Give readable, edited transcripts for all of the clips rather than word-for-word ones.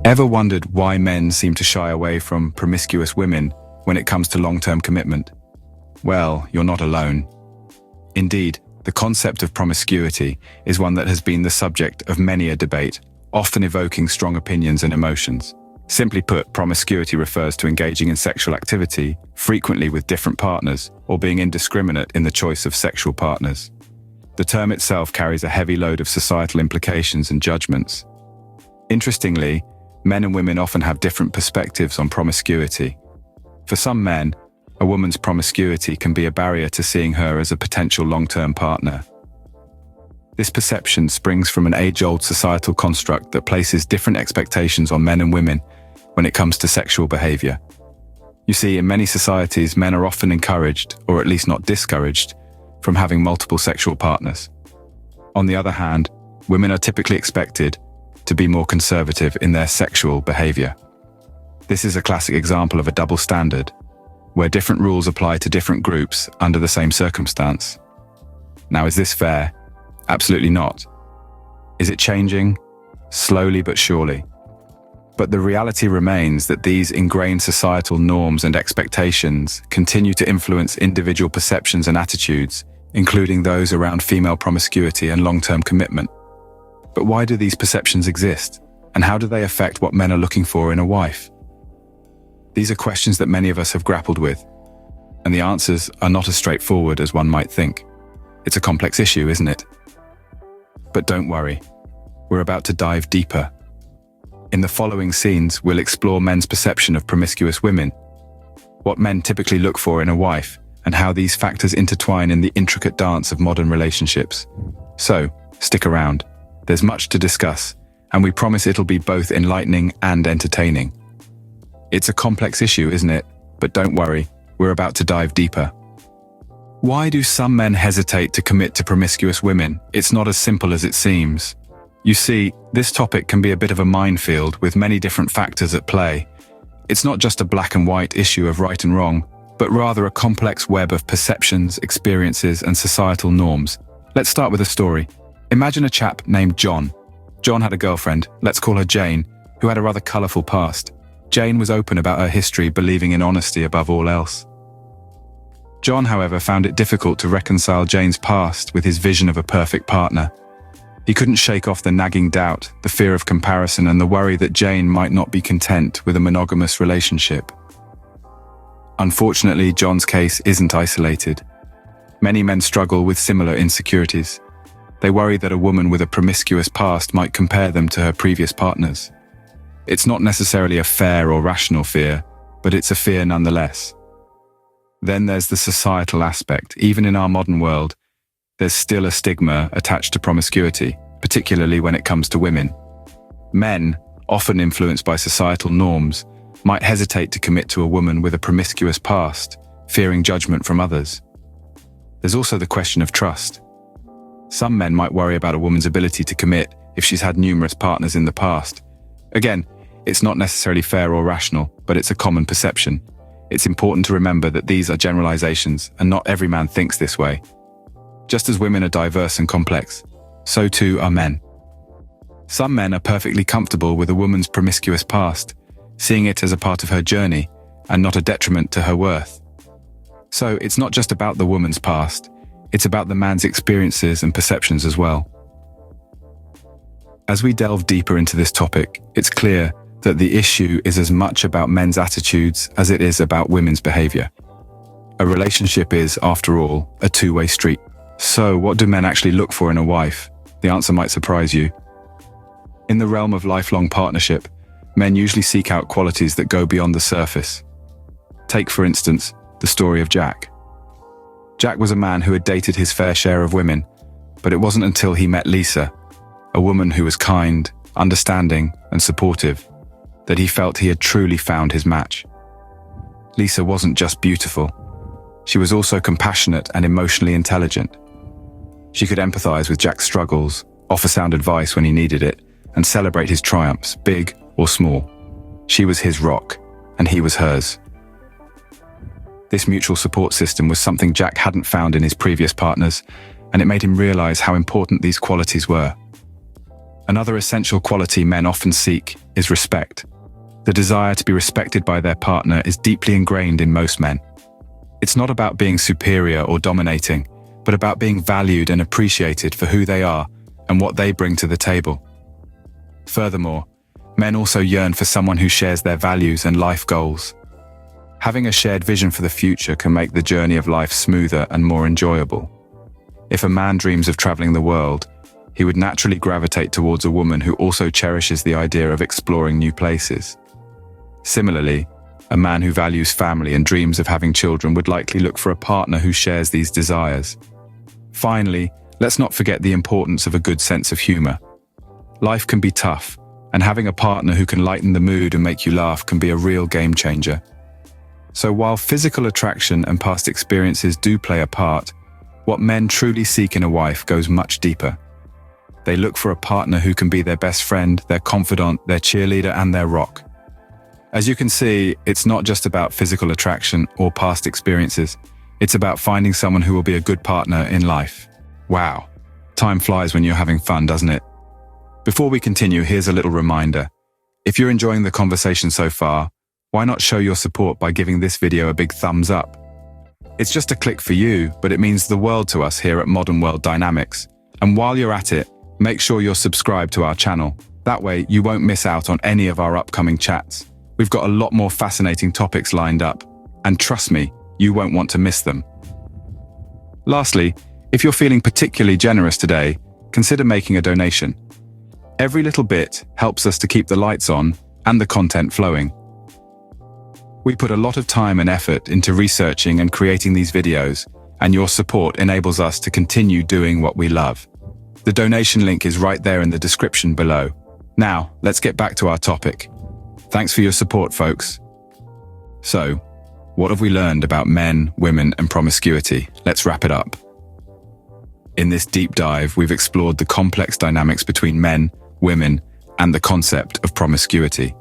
Ever wondered why men seem to shy away from promiscuous women when it comes to long-term commitment? Well, you're not alone. Indeed, the concept of promiscuity is one that has been the subject of many a debate, often evoking strong opinions and emotions. Simply put, promiscuity refers to engaging in sexual activity, frequently with different partners, or being indiscriminate in the choice of sexual partners. The term itself carries a heavy load of societal implications and judgments. Interestingly, men and women often have different perspectives on promiscuity. For some men, a woman's promiscuity can be a barrier to seeing her as a potential long-term partner. This perception springs from an age-old societal construct that places different expectations on men and women when it comes to sexual behavior. You see, in many societies, men are often encouraged, or at least not discouraged, from having multiple sexual partners. On the other hand, women are typically expected to be more conservative in their sexual behavior. This is a classic example of a double standard, where different rules apply to different groups under the same circumstance. Now, is this fair? Absolutely not. Is it changing? Slowly but surely. But the reality remains that these ingrained societal norms and expectations continue to influence individual perceptions and attitudes, including those around female promiscuity and long-term commitment. But why do these perceptions exist? And how do they affect what men are looking for in a wife? These are questions that many of us have grappled with, and the answers are not as straightforward as one might think. It's a complex issue, isn't it? But don't worry, we're about to dive deeper. In the following scenes, we'll explore men's perception of promiscuous women, what men typically look for in a wife, and how these factors intertwine in the intricate dance of modern relationships. So, stick around. There's much to discuss, and we promise it'll be both enlightening and entertaining. It's a complex issue, isn't it? But don't worry, we're about to dive deeper. Why do some men hesitate to commit to promiscuous women? It's not as simple as it seems. You see, this topic can be a bit of a minefield with many different factors at play. It's not just a black and white issue of right and wrong, but rather a complex web of perceptions, experiences, and societal norms. Let's start with a story. Imagine a chap named John. John had a girlfriend, let's call her Jane, who had a rather colourful past. Jane was open about her history, believing in honesty above all else. John, however, found it difficult to reconcile Jane's past with his vision of a perfect partner. He couldn't shake off the nagging doubt, the fear of comparison, and the worry that Jane might not be content with a monogamous relationship. Unfortunately, John's case isn't isolated. Many men struggle with similar insecurities. They worry that a woman with a promiscuous past might compare them to her previous partners. It's not necessarily a fair or rational fear, but it's a fear nonetheless. Then there's the societal aspect. Even in our modern world, there's still a stigma attached to promiscuity, particularly when it comes to women. Men, often influenced by societal norms, might hesitate to commit to a woman with a promiscuous past, fearing judgment from others. There's also the question of trust. Some men might worry about a woman's ability to commit if she's had numerous partners in the past. Again, it's not necessarily fair or rational, but it's a common perception. It's important to remember that these are generalizations, and not every man thinks this way. Just as women are diverse and complex, so too are men. Some men are perfectly comfortable with a woman's promiscuous past, seeing it as a part of her journey and not a detriment to her worth. So it's not just about the woman's past, it's about the man's experiences and perceptions as well. As we delve deeper into this topic, it's clear that the issue is as much about men's attitudes as it is about women's behavior. A relationship is, after all, a two-way street. So, what do men actually look for in a wife? The answer might surprise you. In the realm of lifelong partnership, men usually seek out qualities that go beyond the surface. Take, for instance, the story of Jack. Jack was a man who had dated his fair share of women, but it wasn't until he met Lisa, a woman who was kind, understanding, and supportive, that he felt he had truly found his match. Lisa wasn't just beautiful. She was also compassionate and emotionally intelligent. She could empathize with Jack's struggles, offer sound advice when he needed it, and celebrate his triumphs, big or small. She was his rock, and he was hers. This mutual support system was something Jack hadn't found in his previous partners, and it made him realize how important these qualities were. Another essential quality men often seek is respect. The desire to be respected by their partner is deeply ingrained in most men. It's not about being superior or dominating, but about being valued and appreciated for who they are and what they bring to the table. Furthermore, men also yearn for someone who shares their values and life goals. Having a shared vision for the future can make the journey of life smoother and more enjoyable. If a man dreams of traveling the world, he would naturally gravitate towards a woman who also cherishes the idea of exploring new places. Similarly, a man who values family and dreams of having children would likely look for a partner who shares these desires. Finally, let's not forget the importance of a good sense of humor. Life can be tough, and having a partner who can lighten the mood and make you laugh can be a real game changer. So while physical attraction and past experiences do play a part, what men truly seek in a wife goes much deeper. They look for a partner who can be their best friend, their confidant, their cheerleader, and their rock. As you can see, it's not just about physical attraction or past experiences. It's about finding someone who will be a good partner in life. Wow, time flies when you're having fun, doesn't it? Before we continue, here's a little reminder. If you're enjoying the conversation so far, why not show your support by giving this video a big thumbs up? It's just a click for you, but it means the world to us here at Modern World Dynamics. And while you're at it, make sure you're subscribed to our channel. That way, you won't miss out on any of our upcoming chats. We've got a lot more fascinating topics lined up, and trust me, you won't want to miss them. Lastly, if you're feeling particularly generous today, consider making a donation. Every little bit helps us to keep the lights on and the content flowing. We put a lot of time and effort into researching and creating these videos, and your support enables us to continue doing what we love. The donation link is right there in the description below. Now, let's get back to our topic. Thanks for your support, folks. So, what have we learned about men, women, and promiscuity? Let's wrap it up. In this deep dive, we've explored the complex dynamics between men, women, and the concept of promiscuity.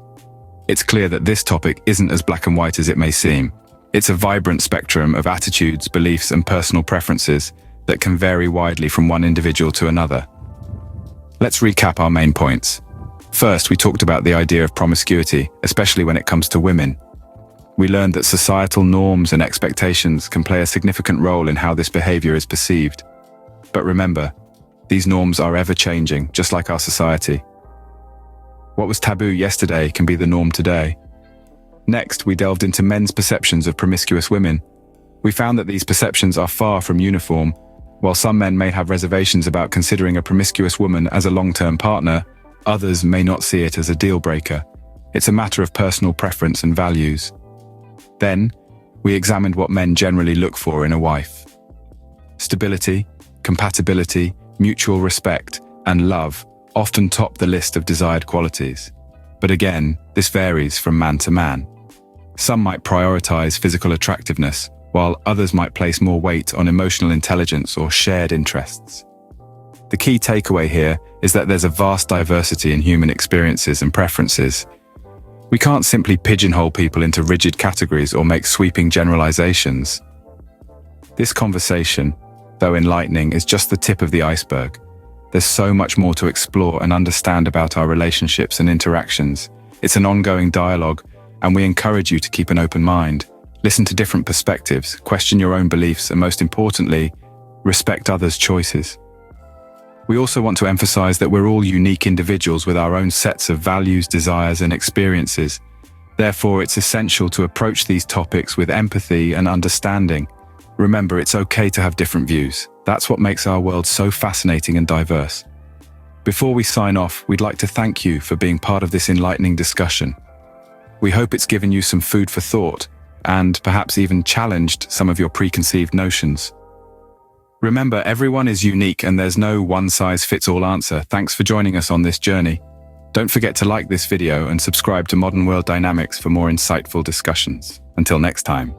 It's clear that this topic isn't as black and white as it may seem. It's a vibrant spectrum of attitudes, beliefs, and personal preferences that can vary widely from one individual to another. Let's recap our main points. First, we talked about the idea of promiscuity, especially when it comes to women. We learned that societal norms and expectations can play a significant role in how this behavior is perceived. But remember, these norms are ever-changing, just like our society. What was taboo yesterday can be the norm today. Next, we delved into men's perceptions of promiscuous women. We found that these perceptions are far from uniform. While some men may have reservations about considering a promiscuous woman as a long-term partner, others may not see it as a deal-breaker. It's a matter of personal preference and values. Then, we examined what men generally look for in a wife. Stability, compatibility, mutual respect, and love often top the list of desired qualities. But again, this varies from man to man. Some might prioritize physical attractiveness, while others might place more weight on emotional intelligence or shared interests. The key takeaway here is that there's a vast diversity in human experiences and preferences. We can't simply pigeonhole people into rigid categories or make sweeping generalizations. This conversation, though enlightening, is just the tip of the iceberg. There's so much more to explore and understand about our relationships and interactions. It's an ongoing dialogue, and we encourage you to keep an open mind. Listen to different perspectives, question your own beliefs, and most importantly, respect others' choices. We also want to emphasize that we're all unique individuals with our own sets of values, desires, and experiences. Therefore, it's essential to approach these topics with empathy and understanding. Remember, it's okay to have different views. That's what makes our world so fascinating and diverse. Before we sign off, we'd like to thank you for being part of this enlightening discussion. We hope it's given you some food for thought and perhaps even challenged some of your preconceived notions. Remember, everyone is unique and there's no one-size-fits-all answer. Thanks for joining us on this journey. Don't forget to like this video and subscribe to Modern World Dynamics for more insightful discussions. Until next time.